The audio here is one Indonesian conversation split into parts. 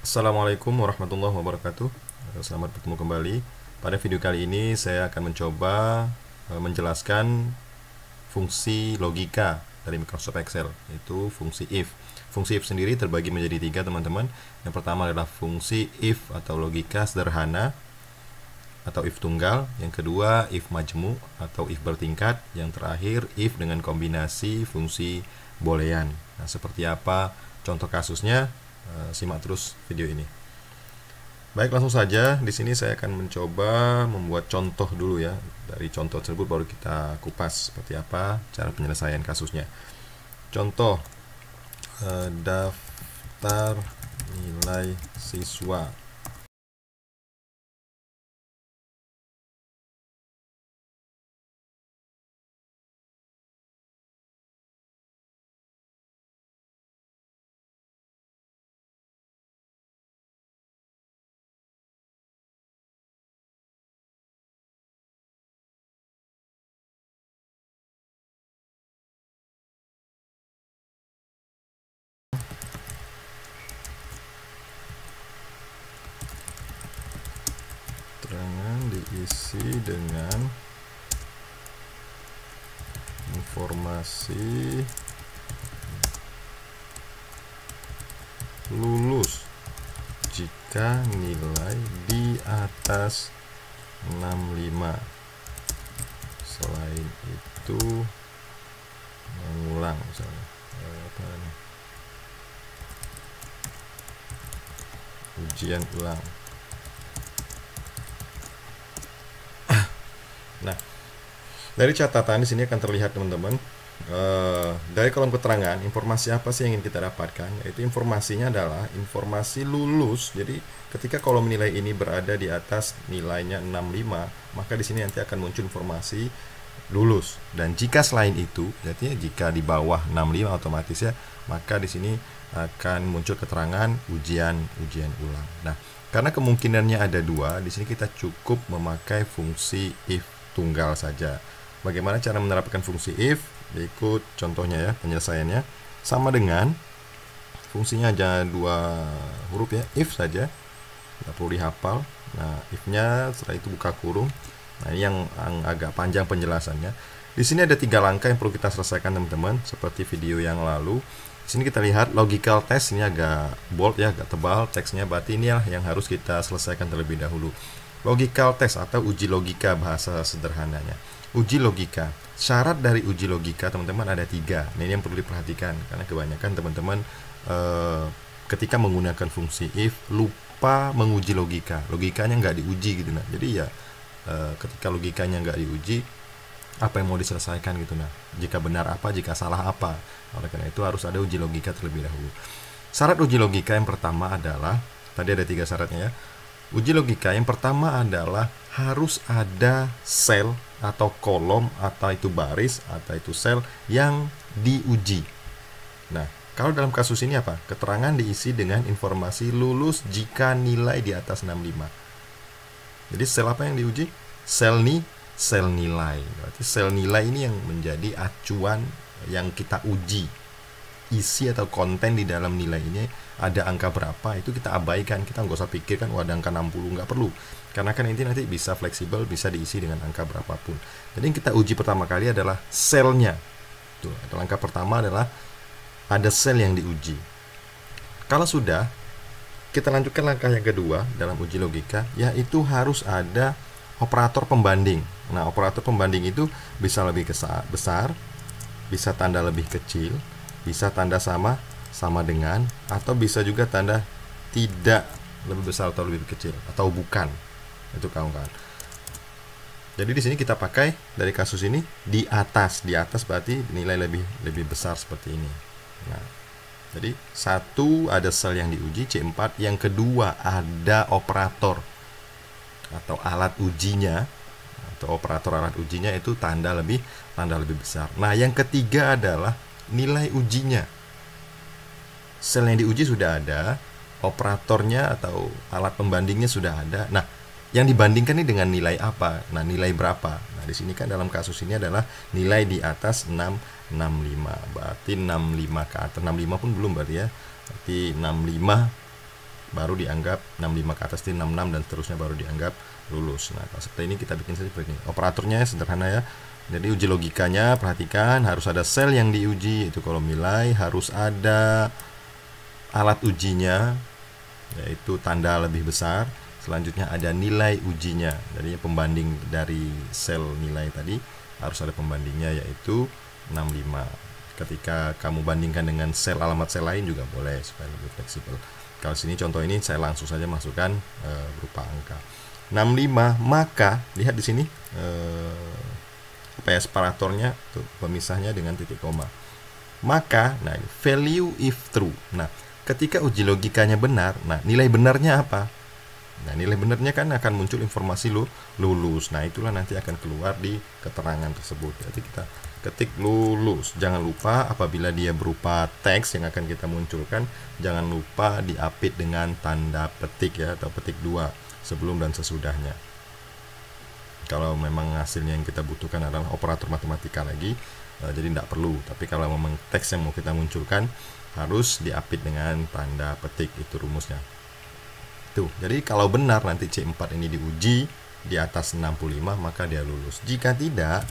Assalamualaikum warahmatullahi wabarakatuh. Selamat bertemu kembali. Pada video kali ini saya akan mencoba menjelaskan fungsi logika dari Microsoft Excel, yaitu fungsi if. Fungsi if sendiri terbagi menjadi tiga, teman-teman. Yang pertama adalah fungsi if atau logika sederhana atau if tunggal. Yang kedua if majmu atau if bertingkat. Yang terakhir if dengan kombinasi fungsi boolean. Nah, seperti apa contoh kasusnya? Simak terus video ini. Baik, langsung saja. Di sini saya akan mencoba membuat contoh dulu ya. Dari contoh tersebut baru kita kupas seperti apa cara penyelesaian kasusnya. Contoh daftar nilai siswa. Keterangan diisi dengan informasi lulus jika nilai di atas 65. Selain itu mengulang misalnya ujian ulang. Nah, dari catatan di sini akan terlihat, teman-teman, dari kolom keterangan informasi apa sih yang ingin kita dapatkan, yaitu informasinya adalah informasi lulus. Jadi ketika kolom nilai ini berada di atas nilainya 65, maka di sini nanti akan muncul informasi lulus. Dan jika selain itu, artinya jika di bawah 65 otomatis ya, maka di sini akan muncul keterangan ujian ulang. Nah, karena kemungkinannya ada dua, di sini kita cukup memakai fungsi if tunggal saja. Bagaimana cara menerapkan fungsi if? Berikut contohnya ya, penyelesaiannya. Sama dengan fungsinya aja dua huruf ya, if saja, tidak perlu dihafal. Nah, if-nya setelah itu buka kurung. Nah, ini yang agak panjang penjelasannya. Di sini ada 3 langkah yang perlu kita selesaikan, teman-teman, seperti video yang lalu. Di sini kita lihat logical test, ini agak bold ya, agak tebal teksnya, berarti ini yang harus kita selesaikan terlebih dahulu. Logical test atau uji logika bahasa sederhananya. Uji logika. Syarat dari uji logika, teman-teman, ada 3. Nah, ini yang perlu diperhatikan karena kebanyakan teman-teman ketika menggunakan fungsi if lupa menguji logika. Logikanya nggak diuji gitu. Nah, jadi ya ketika logikanya nggak diuji, apa yang mau diselesaikan gitu. Nah, jika benar apa, jika salah apa. Oleh karena itu harus ada uji logika terlebih dahulu. Syarat uji logika yang pertama adalah, tadi ada 3 syaratnya ya. Uji logika yang pertama adalah harus ada sel atau kolom atau itu baris atau itu sel yang diuji. Nah, kalau dalam kasus ini apa? Keterangan diisi dengan informasi lulus jika nilai di atas 65. Jadi sel apa yang diuji? Sel nilai. Berarti sel nilai ini yang menjadi acuan yang kita uji. Isi atau konten di dalam nilai ini ada angka berapa, itu kita abaikan. Kita nggak usah pikirkan ada angka 60, nggak perlu, karena kan ini nanti bisa fleksibel, bisa diisi dengan angka berapapun. Jadi yang kita uji pertama kali adalah selnya. Tuh, langkah pertama adalah ada sel yang diuji. Kalau sudah, kita lanjutkan langkah yang kedua dalam uji logika, yaitu harus ada operator pembanding. Nah, operator pembanding itu bisa lebih besar, bisa tanda lebih kecil, bisa tanda sama dengan, atau bisa juga tanda tidak lebih besar atau lebih kecil, atau bukan. Itu kawan-kawan. Jadi di sini kita pakai dari kasus ini di atas berarti nilai lebih besar seperti ini. Nah, jadi 1 ada sel yang diuji C4, yang kedua ada operator atau alat ujinya, atau operator alat ujinya itu tanda lebih besar. Nah, yang ketiga adalah nilai ujinya. Sel yang diuji sudah ada, operatornya atau alat pembandingnya sudah ada. Nah, yang dibandingkan ini dengan nilai apa? Nah, nilai berapa? Nah, di sini kan dalam kasus ini adalah nilai di atas 665. Berarti 65 ke atas, 65 pun belum berarti ya. Berarti 65 baru dianggap 65 ke atas, 66 dan seterusnya baru dianggap lulus. Nah, kalau seperti ini kita bikin saja seperti ini. Operatornya sederhana ya. Jadi uji logikanya perhatikan harus ada sel yang diuji, itu kolom nilai, harus ada alat ujinya yaitu tanda lebih besar. Selanjutnya ada nilai ujinya. Jadi pembanding dari sel nilai tadi harus ada pembandingnya yaitu 65. Ketika kamu bandingkan dengan sel alamat sel lain juga boleh supaya lebih fleksibel. Kalau sini contoh ini saya langsung saja masukkan berupa angka 65, maka lihat di sini separatornya tuh, pemisahnya dengan titik koma. Maka nah value if true. Nah, ketika uji logikanya benar, nah nilai benarnya apa? Nah, nilai benarnya kan akan muncul informasi lulus. Nah, itulah nanti akan keluar di keterangan tersebut. Jadi kita ketik lulus. Jangan lupa apabila dia berupa teks yang akan kita munculkan, jangan lupa diapit dengan tanda petik ya, atau petik 2 sebelum dan sesudahnya. Kalau memang hasilnya yang kita butuhkan adalah operator matematika lagi, jadi tidak perlu. Tapi kalau memang teks yang mau kita munculkan, harus diapit dengan tanda petik, itu rumusnya. Tuh, jadi kalau benar nanti C4 ini diuji di atas 65, maka dia lulus. Jika tidak,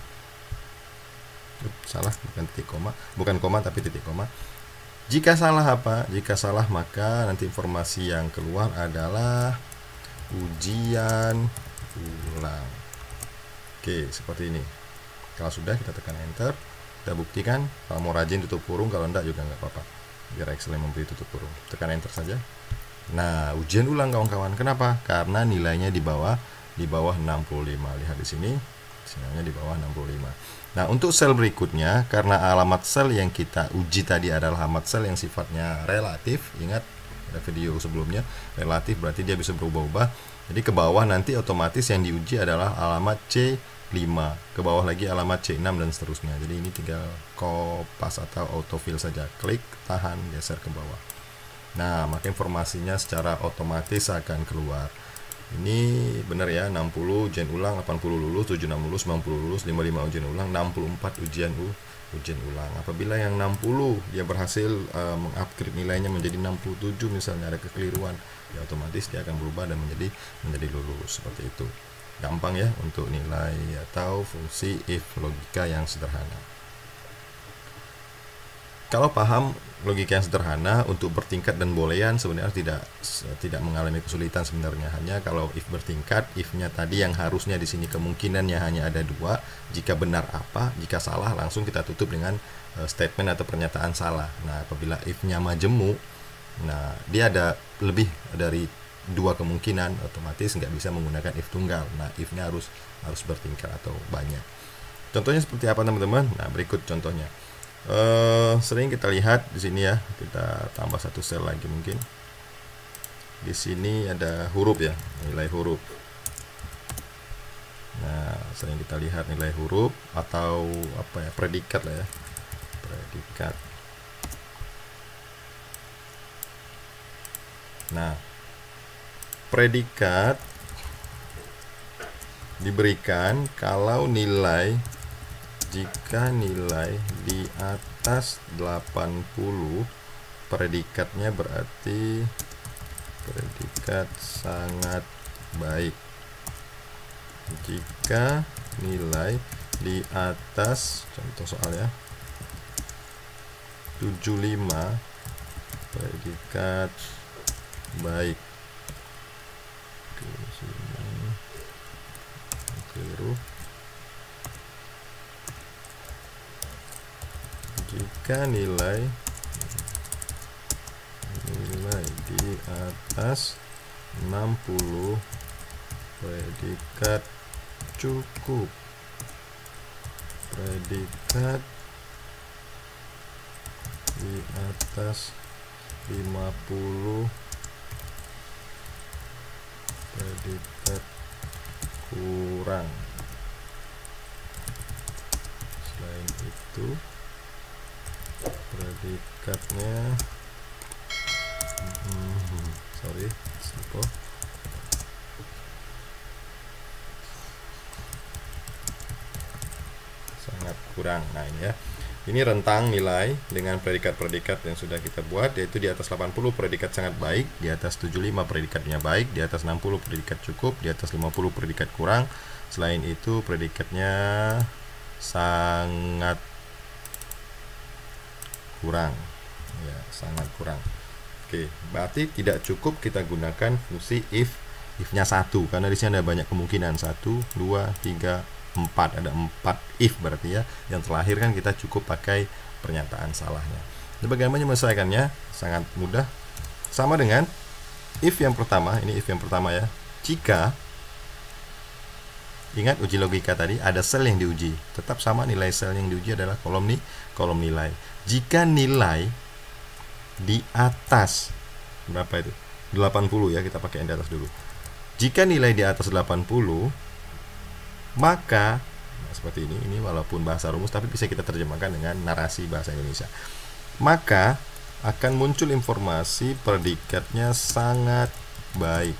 salah, bukan titik koma, bukan koma tapi titik koma. Jika salah apa? Jika salah maka nanti informasi yang keluar adalah ujian ulang. Oke, seperti ini. Kalau sudah, kita tekan enter. Kita buktikan. Kalau mau rajin tutup kurung, kalau enggak juga nggak apa-apa. Biar Excel yang memberi tutup kurung. Tekan enter saja. Nah, ujian ulang kawan-kawan. Kenapa? Karena nilainya di bawah 65. Lihat di sini, sinyalnya di bawah 65. Nah, untuk sel berikutnya, karena alamat sel yang kita uji tadi adalah alamat sel yang sifatnya relatif. Ingat, ada video sebelumnya, relatif berarti dia bisa berubah-ubah. Jadi ke bawah nanti otomatis yang diuji adalah alamat C5, ke bawah lagi alamat C6 dan seterusnya. Jadi ini tinggal kopas atau autofill saja. Klik, tahan, geser ke bawah. Nah, maka informasinya secara otomatis akan keluar. Ini benar ya, 60 ujian ulang, 80 lulus, 76 lulus, 90 lulus, 55 ujian ulang, 64 ujian ulang. Apabila yang 60 dia berhasil mengupgrade nilainya menjadi 67, misalnya ada kekeliruan, ya otomatis dia akan berubah dan menjadi lulus. Seperti itu. Gampang ya untuk nilai atau fungsi if logika yang sederhana. Kalau paham logika yang sederhana untuk bertingkat dan boolean sebenarnya tidak mengalami kesulitan sebenarnya. Hanya kalau if bertingkat, if-nya tadi yang harusnya di sini kemungkinannya hanya ada 2. Jika benar apa, jika salah langsung kita tutup dengan statement atau pernyataan salah. Nah, apabila if-nya majemuk, nah dia ada lebih dari 2 kemungkinan, otomatis nggak bisa menggunakan if tunggal. Nah, if-nya harus bertingkat atau banyak. Contohnya seperti apa teman-teman? Nah, berikut contohnya. Sering kita lihat di sini ya, kita tambah satu sel lagi mungkin. Di sini ada huruf ya, nilai huruf. Nah, sering kita lihat nilai huruf atau apa ya, predikat lah ya, predikat. Nah, predikat diberikan kalau jika nilai di atas 80, predikatnya berarti predikat sangat baik. Jika nilai di atas, contoh soal ya, 75, predikat baik. Oke, sini keliru. Jika nilai di atas 60, predikat cukup. Predikat di atas 50, predikat kurang. Selain itu, predikatnya sangat kurang. Nah, ini ya. Ini rentang nilai dengan predikat-predikat yang sudah kita buat, yaitu di atas 80 predikat sangat baik, di atas 75 predikatnya baik, di atas 60 predikat cukup, di atas 50 predikat kurang. Selain itu predikatnya sangat kurang. Ya, sangat kurang. Oke, berarti tidak cukup kita gunakan fungsi if-nya 1, karena di sini ada banyak kemungkinan, 1, 2, 3, 4, ada 4 if berarti ya. Yang terakhir kan kita cukup pakai pernyataan salahnya. Jadi bagaimana menyelesaikannya? Sangat mudah. Sama dengan if yang pertama, ini if yang pertama ya. Jika, ingat uji logika tadi, ada sel yang diuji, tetap sama nilai sel yang diuji adalah kolom nilai. Jika nilai di atas berapa itu? 80 ya, kita pakai yang di atas dulu. Jika nilai di atas 80, maka seperti ini walaupun bahasa rumus tapi bisa kita terjemahkan dengan narasi bahasa Indonesia. Maka akan muncul informasi predikatnya sangat baik.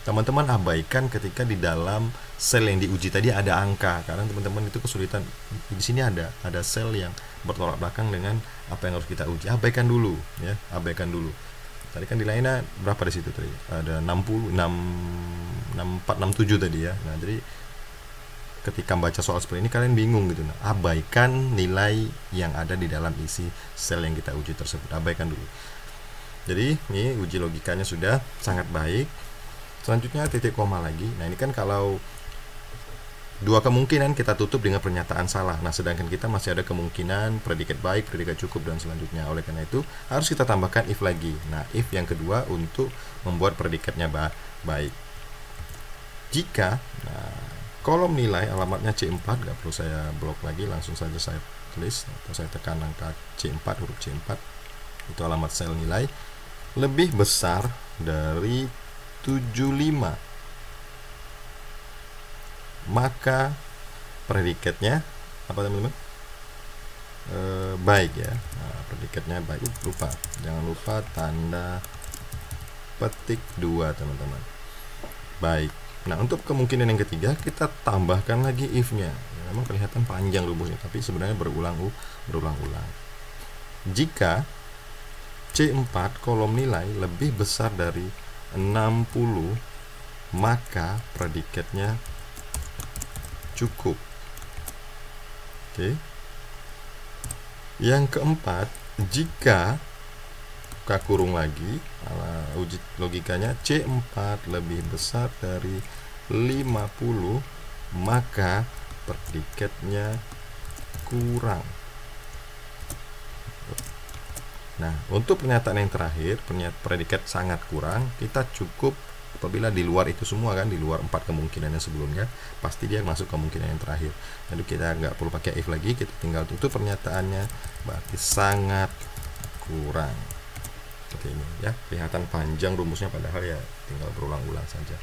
Teman-teman abaikan ketika di dalam sel yang diuji tadi ada angka, karena teman-teman itu kesulitan. Di sini ada sel yang bertolak belakang dengan apa yang harus kita uji. Abaikan dulu ya, abaikan dulu. Tadi kan nilainya berapa di situ tadi? Ada 60, 64, 67 tadi ya. Nah, jadi ketika baca soal seperti ini kalian bingung gitu. Nah, abaikan nilai yang ada di dalam isi sel yang kita uji tersebut. Abaikan dulu. Jadi, ini uji logikanya sudah sangat baik. Selanjutnya titik koma lagi. Nah, ini kan kalau dua kemungkinan kita tutup dengan pernyataan salah. Nah, sedangkan kita masih ada kemungkinan predikat baik, predikat cukup, dan selanjutnya. Oleh karena itu, harus kita tambahkan if lagi. Nah, if yang kedua untuk membuat predikatnya baik. Jika, nah, kolom nilai alamatnya C4, nggak perlu saya blok lagi, langsung saja saya tulis, atau saya tekan angka C4, huruf C4, itu alamat sel nilai, lebih besar dari 75, maka predikatnya apa teman-teman? Baik ya. Nah, predikatnya baik. Jangan lupa tanda petik 2 teman-teman. Baik. Nah, untuk kemungkinan yang ketiga kita tambahkan lagi if-nya. Ya, memang kelihatan panjang rumusnya, tapi sebenarnya berulang-ulang. Jika C4 kolom nilai lebih besar dari 60, maka predikatnya cukup. Oke. Yang keempat, jika buka kurung lagi, uji logikanya C4 lebih besar dari 50, maka predikatnya kurang. Nah, untuk pernyataan yang terakhir, predikat sangat kurang, kita cukup apabila di luar itu semua kan, di luar 4 kemungkinan yang sebelumnya, pasti dia masuk kemungkinan yang terakhir. Jadi kita nggak perlu pakai if lagi, kita tinggal tutup pernyataannya, berarti sangat kurang. Seperti ini ya, kelihatan panjang rumusnya padahal ya tinggal berulang-ulang saja.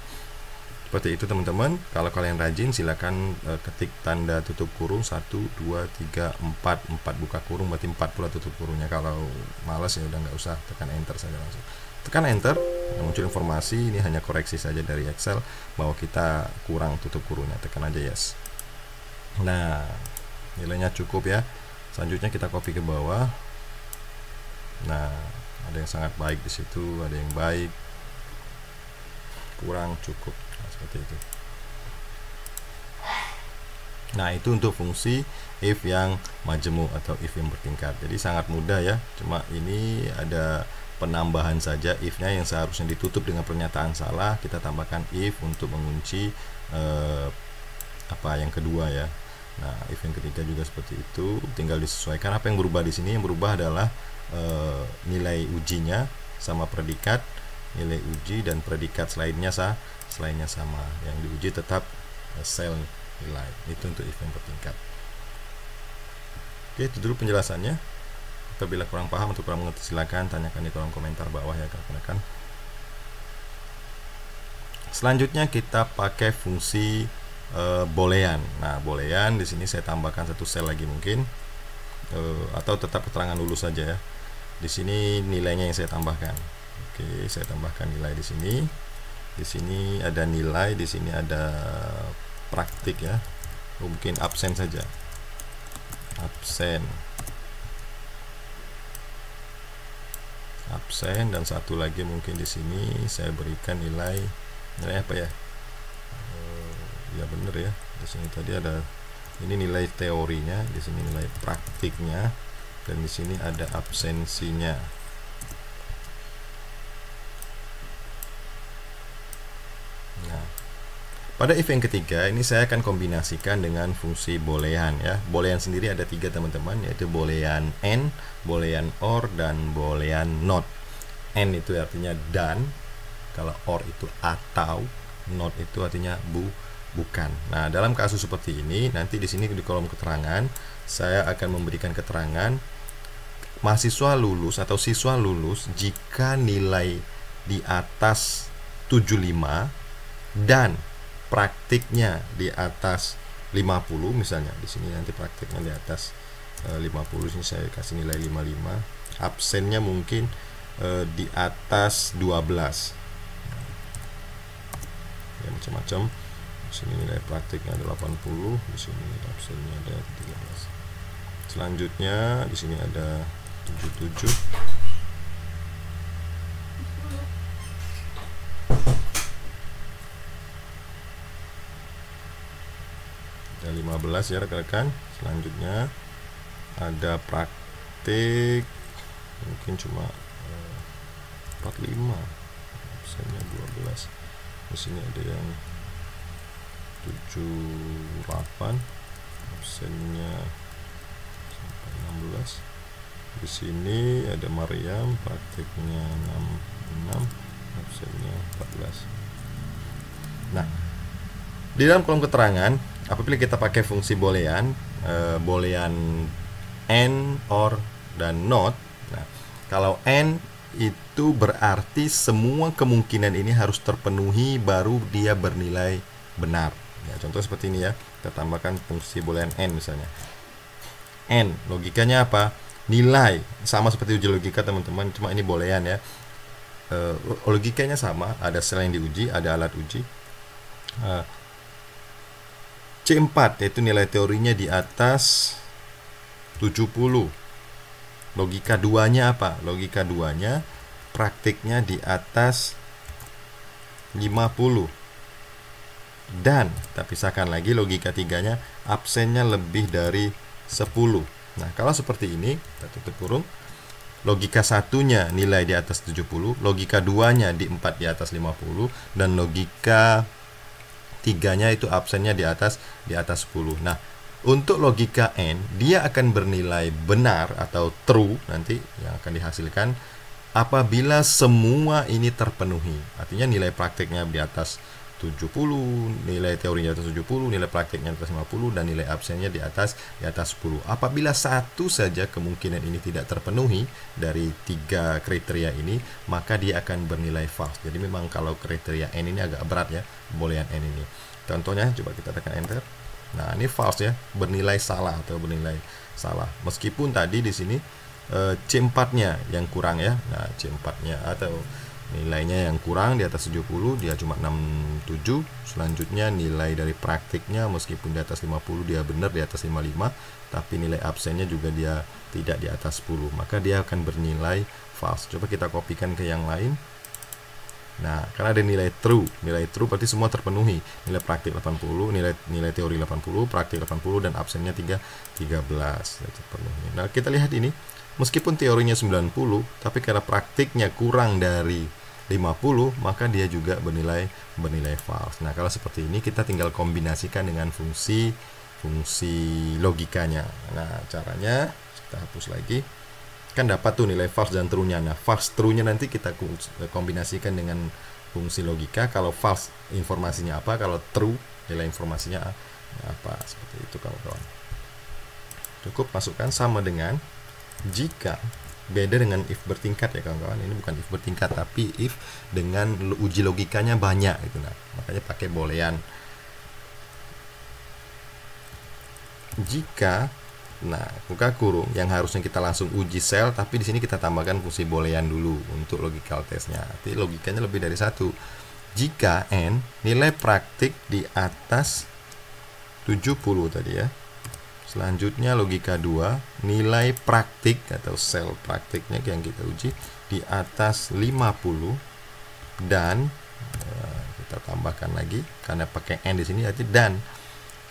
Seperti itu teman-teman. Kalau kalian rajin silakan ketik tanda tutup kurung 1, 2, 3, 4 buka kurung, berarti 4 pula tutup kurungnya. Kalau malas ya udah nggak usah, tekan enter saja langsung. Tekan enter, muncul informasi, ini hanya koreksi saja dari Excel bahwa kita kurang tutup kurungnya, tekan aja yes. Nah, nilainya cukup ya. Selanjutnya kita copy ke bawah. Nah, ada yang sangat baik di situ, ada yang baik, kurang, cukup. Nah, seperti itu. Nah, itu untuk fungsi if yang majemuk atau if yang bertingkat. Jadi sangat mudah ya. Cuma ini ada penambahan saja if-nya yang seharusnya ditutup dengan pernyataan salah, kita tambahkan if untuk mengunci apa yang kedua ya. Nah, if yang ketiga juga seperti itu, tinggal disesuaikan. Apa yang berubah di sini? Yang berubah adalah nilai ujinya sama predikat, nilai uji dan predikat selainnya sama. Yang diuji tetap sel nilai. Itu untuk if yang bertingkat. Oke, itu dulu penjelasannya. Apabila kurang paham atau kurang mengerti, silakan tanyakan di kolom komentar bawah ya rekan-rekan. Selanjutnya kita pakai fungsi boolean. Nah, boolean di sini saya tambahkan satu sel lagi mungkin, atau tetap keterangan lulus saja ya. Di sini nilainya yang saya tambahkan. Oke, saya tambahkan nilai di sini. Di sini ada nilai, di sini ada praktik ya. Mungkin absen saja. absen. Dan satu lagi mungkin di sini saya berikan nilai apa ya? Ya bener ya. Di sini tadi ada ini nilai teorinya, di sini nilai praktiknya, dan di sini ada absensinya. Nah, pada if yang ketiga ini saya akan kombinasikan dengan fungsi boolean ya. Boolean sendiri ada 3 teman-teman, yaitu boolean and, boolean or, dan boolean not. And itu artinya dan, kalau or itu atau, not itu artinya bukan. Nah, dalam kasus seperti ini nanti di sini di kolom keterangan saya akan memberikan keterangan mahasiswa lulus atau siswa lulus jika nilai di atas 75 dan praktiknya di atas 50 misalnya. Di sini nanti praktiknya di atas 50, ini saya kasih nilai 55. Absennya mungkin di atas 12. Ya macam-macam. Di sini nilai praktiknya ada 80, di sini absennya ada 13. Selanjutnya di sini ada 77. Ada 15 ya rekan-rekan. Selanjutnya ada praktik mungkin cuma 45, absennya 12. Di sini ada yang 78, absennya sampai 16. Di sini ada Mariam, praktiknya 66, absennya 14. Nah, di dalam kolom keterangan apabila kita pakai fungsi boolean, boolean and, or, dan not. Nah, kalau and itu berarti semua kemungkinan ini harus terpenuhi baru dia bernilai benar. Ya, contoh seperti ini ya. Kita tambahkan fungsi boolean and misalnya. And logikanya apa? Nilai sama seperti uji logika teman-teman, cuma ini boolean ya. Logikanya sama, ada sel yang diuji, ada alat uji. C4 yaitu nilai teorinya di atas 70. Logika 2-nya apa? Logika 2-nya praktiknya di atas 50. Dan kita pisahkan lagi logika 3-nya absennya lebih dari 10. Nah, kalau seperti ini kita tutup kurung. Logika 1-nya nilai di atas 70, logika 2-nya di 4 di atas 50, dan logika 3-nya itu absennya di atas 10. Nah, untuk logika N dia akan bernilai benar atau true nanti yang akan dihasilkan apabila semua ini terpenuhi. Artinya nilai praktiknya di atas 70, nilai teorinya di atas 70, nilai praktiknya di atas 50, dan nilai absennya di atas 10. Apabila satu saja kemungkinan ini tidak terpenuhi dari 3 kriteria ini, maka dia akan bernilai false. Jadi memang kalau kriteria N ini agak berat ya, boolean N ini. Contohnya coba kita tekan enter. Nah, ini false ya, bernilai salah atau bernilai salah. Meskipun tadi di sini C4-nya yang kurang ya. Nah, C4-nya atau nilainya yang kurang di atas 70, dia cuma 67. Selanjutnya nilai dari praktiknya meskipun di atas 50 dia benar di atas 55, tapi nilai absennya juga dia tidak di atas 10, maka dia akan bernilai false. Coba kita kopikan ke yang lain. Nah, karena ada nilai true berarti semua terpenuhi. Nilai praktik 80, nilai teori 80, praktik 80, dan absennya 13 terpenuhi. Nah, kita lihat ini, meskipun teorinya 90, tapi karena praktiknya kurang dari 50, maka dia juga bernilai false. Nah, kalau seperti ini kita tinggal kombinasikan dengan fungsi logikanya. Nah, caranya kita hapus lagi. Kan dapat tuh nilai false dan true-nya. Nah, false true-nya nanti kita kombinasikan dengan fungsi logika. Kalau false informasinya apa, kalau true nilai informasinya apa. Seperti itu kawan-kawan. Cukup masukkan sama dengan jika, beda dengan if bertingkat ya kawan-kawan. Ini bukan if bertingkat tapi if dengan uji logikanya banyak gitu. Nah, makanya pakai boolean. Jika, nah, buka kurung yang harusnya kita langsung uji sel, tapi di sini kita tambahkan fungsi boolean dulu untuk logical testnya. Jadi logikanya lebih dari 1. Jika N nilai praktik di atas 70 tadi ya. Selanjutnya logika 2, nilai praktik atau sel praktiknya yang kita uji di atas 50 dan kita tambahkan lagi karena pakai N di sini arti dan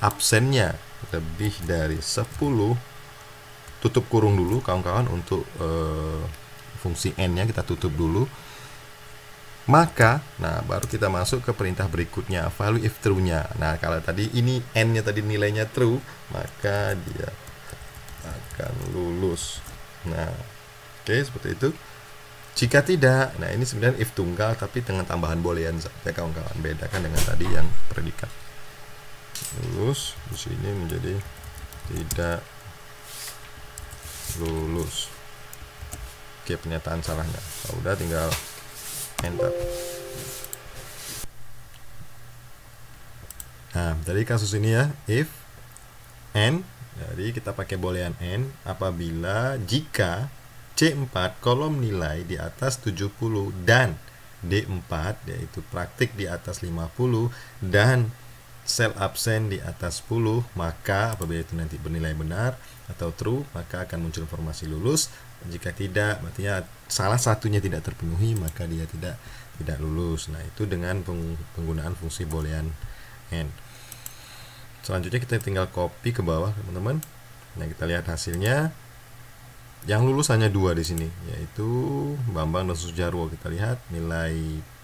absennya lebih dari 10, tutup kurung dulu kawan-kawan untuk fungsi N-nya kita tutup dulu. Maka, nah baru kita masuk ke perintah berikutnya, value if true-nya. Nah, kalau tadi ini N-nya tadi nilainya true, maka dia akan lulus. Nah, oke, seperti itu. Jika tidak, nah ini sebenarnya if tunggal tapi dengan tambahan boolean saja kawan-kawan. Bedakan dengan tadi yang predikat. Lulus, di sini menjadi tidak lulus. Oke, pernyataan salahnya. Udah tinggal enter. Nah, dari kasus ini ya, if n, jadi kita pakai boolean n apabila jika C4 kolom nilai di atas 70 dan D4 yaitu praktik di atas 50 dan sel absen di atas 10, maka apabila itu nanti bernilai benar atau true, maka akan muncul informasi lulus. Jika tidak, artinya salah satunya tidak terpenuhi, maka dia tidak lulus. Nah, itu dengan penggunaan fungsi boolean n. Selanjutnya kita tinggal copy ke bawah, teman-teman. Nah, kita lihat hasilnya. Yang lulus hanya 2 di sini, yaitu Bambang dan Sujarwo. Kita lihat nilai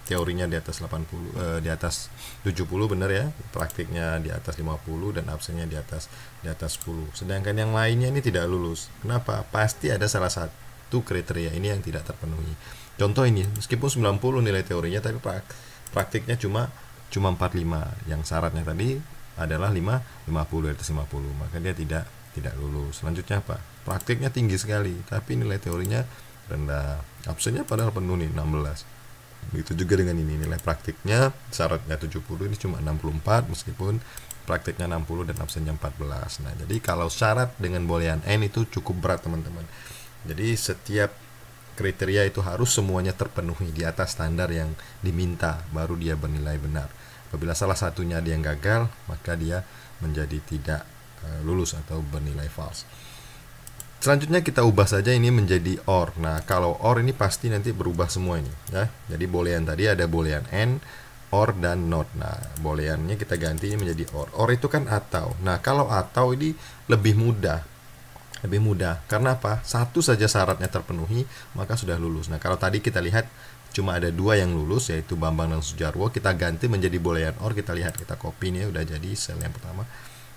teorinya di atas 80, di atas 70 benar ya, praktiknya di atas 50 dan absennya di atas 10. Sedangkan yang lainnya ini tidak lulus. Kenapa? Pasti ada salah satu kriteria ini yang tidak terpenuhi. Contoh ini, meskipun 90 nilai teorinya tapi praktiknya cuma 45. Yang syaratnya tadi adalah 50 di atas 50, maka dia tidak lulus. Selanjutnya apa? Praktiknya tinggi sekali tapi nilai teorinya rendah. Absennya padahal penuh nih 16. Begitu juga dengan ini, nilai praktiknya syaratnya 70, ini cuma 64 meskipun praktiknya 60 dan absennya 14. Nah, jadi kalau syarat dengan boolean n itu cukup berat, teman-teman. Jadi setiap kriteria itu harus semuanya terpenuhi di atas standar yang diminta, baru dia bernilai benar. Apabila salah satunya dia yang gagal, maka dia menjadi tidak lulus atau bernilai false. Selanjutnya kita ubah saja ini menjadi OR. Nah, kalau OR ini pasti nanti berubah semua ini ya. Jadi boolean tadi ada boolean n, OR dan NOT. Nah, booleannya kita ganti ini menjadi OR. OR itu kan atau. Nah, kalau atau ini lebih mudah. Lebih mudah. Karena apa? Satu saja syaratnya terpenuhi, maka sudah lulus. Nah, kalau tadi kita lihat cuma ada 2 yang lulus, yaitu Bambang dan Sujarwo. Kita ganti menjadi boolean OR. Kita lihat, kita copy ini udah jadi sel yang pertama.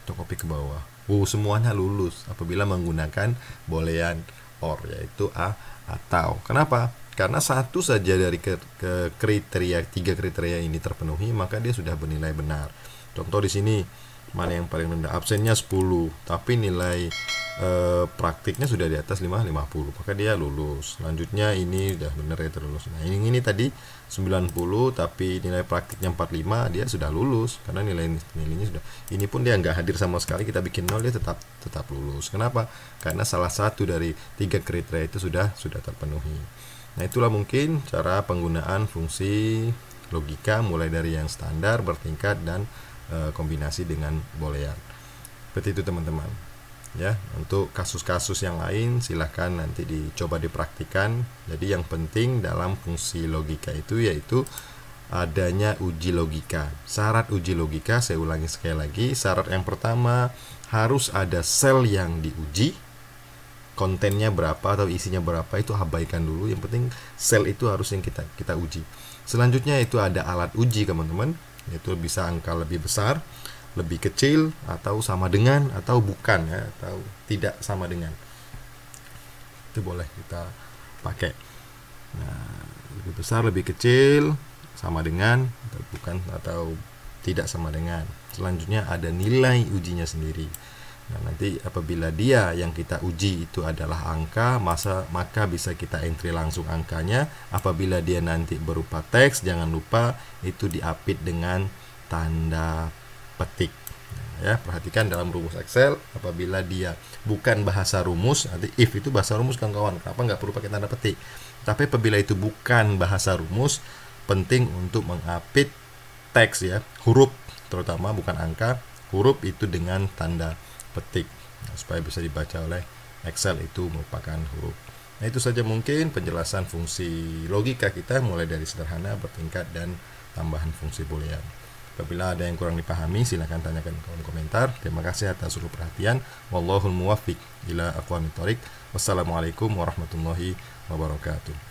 Kita copy ke bawah. Semuanya lulus apabila menggunakan boolean OR, yaitu atau. Kenapa? Karena satu saja dari kriteria 3 kriteria ini terpenuhi, maka dia sudah bernilai benar. Contoh di sini, mana yang paling rendah? Absennya 10, tapi nilai praktiknya sudah di atas 50, maka dia lulus. Selanjutnya ini sudah benar ya terlulus. Nah, ini tadi 90 tapi nilai praktiknya 45, dia sudah lulus karena nilainya sudah. Ini pun dia nggak hadir sama sekali, kita bikin 0, dia tetap lulus. Kenapa? Karena salah satu dari 3 kriteria itu sudah terpenuhi. Nah, itulah mungkin cara penggunaan fungsi logika mulai dari yang standar, bertingkat dan kombinasi dengan boolean. Seperti itu, teman-teman. Ya, untuk kasus-kasus yang lain silahkan nanti dicoba dipraktikan. Jadi yang penting dalam fungsi logika itu yaitu adanya uji logika. Syarat uji logika, saya ulangi sekali lagi, syarat yang pertama harus ada sel yang diuji. Kontennya berapa atau isinya berapa itu abaikan dulu, yang penting sel itu harus yang kita uji. Selanjutnya itu ada alat uji, teman-teman, yaitu bisa angka lebih besar, lebih kecil, atau sama dengan, atau bukan ya, atau tidak sama dengan. Itu boleh kita pakai. Nah, lebih besar, lebih kecil, sama dengan, atau bukan, atau tidak sama dengan. Selanjutnya ada nilai ujinya sendiri. Nah, nanti apabila dia yang kita uji itu adalah angka, maka bisa kita entry langsung angkanya. Apabila dia nanti berupa teks, jangan lupa itu diapit dengan tanda petik. Ya, perhatikan dalam rumus Excel, apabila dia bukan bahasa rumus, nanti if itu bahasa rumus kawan-kawan, kenapa nggak perlu pakai tanda petik. Tapi apabila itu bukan bahasa rumus, penting untuk mengapit teks ya, huruf terutama, bukan angka, huruf itu dengan tanda petik. supaya bisa dibaca oleh Excel itu merupakan huruf. Nah, itu saja mungkin penjelasan fungsi logika kita mulai dari sederhana, bertingkat, dan tambahan fungsi boolean. Apabila ada yang kurang dipahami, silakan tanyakan di kolom komentar. Terima kasih atas seluruh perhatian. Wallahul muwaffiq ila aqwamit thoriq. Wassalamualaikum warahmatullahi wabarakatuh.